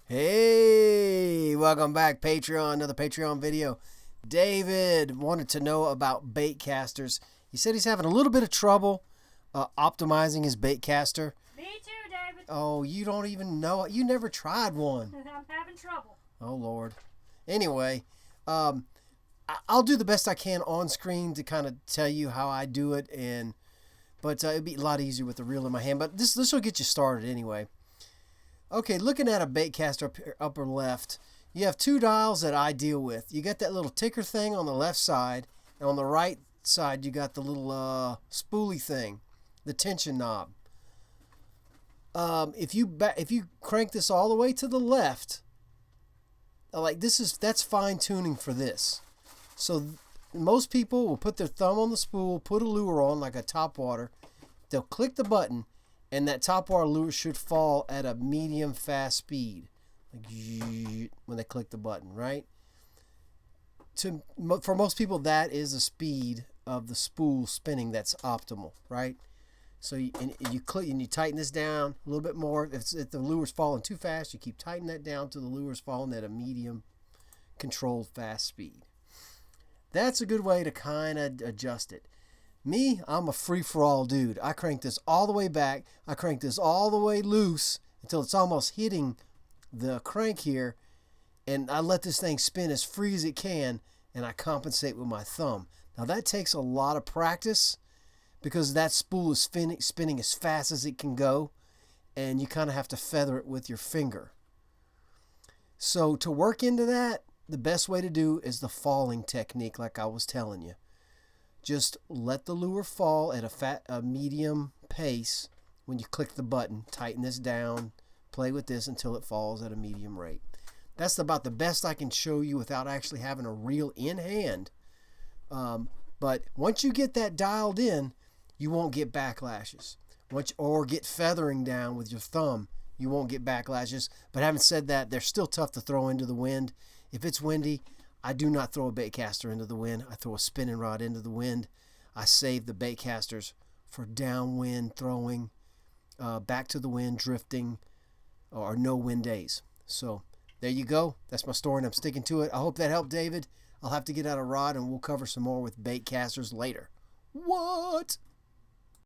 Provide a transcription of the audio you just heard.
Hey, welcome back, Patreon. Another Patreon video. David wanted to know about bait casters. He said he's having a little bit of trouble optimizing his bait caster. Me too, David. Oh, you don't even know. You never tried one. I'm having trouble. Oh, Lord. Anyway, I'll do the best I can on screen to kind of tell you how I do it, but it'd be a lot easier with the reel in my hand. But this will get you started anyway. Okay, looking at a bait caster up here, upper left, you have two dials that I deal with. You got that little ticker thing on the left side, and on the right side you got the little spoolie thing, the tension knob. If you crank this all the way to the left, that's fine tuning for this. So most people will put their thumb on the spool, put a lure on like a topwater. They'll click the button, and that topwater lure should fall at a medium fast speed, like when they click the button, right? For most people, that is the speed of the spool spinning that's optimal, right? So you click and you tighten this down a little bit more. If the lure's falling too fast, you keep tightening that down till the lure's falling at a medium controlled fast speed. That's a good way to kind of adjust it. Me, I'm a free-for-all dude. I crank this all the way back. I crank this all the way loose until it's almost hitting the crank here, and I let this thing spin as free as it can, and I compensate with my thumb. Now that takes a lot of practice because that spool is spinning as fast as it can go, and you kind of have to feather it with your finger. So to work into that, the best way to do is the falling technique like I was telling you. Just let the lure fall at a medium pace when you click the button. Tighten this down, play with this until it falls at a medium rate. That's about the best I can show you without actually having a reel in hand. But once you get that dialed in, you won't get backlashes. Or get feathering down with your thumb, you won't get backlashes. But having said that, they're still tough to throw into the wind. If it's windy, I do not throw a bait caster into the wind. I throw a spinning rod into the wind. I save the bait casters for downwind throwing, back to the wind drifting, or no wind days. So there you go. That's my story, and I'm sticking to it. I hope that helped, David. I'll have to get out a rod, and we'll cover some more with bait casters later. What?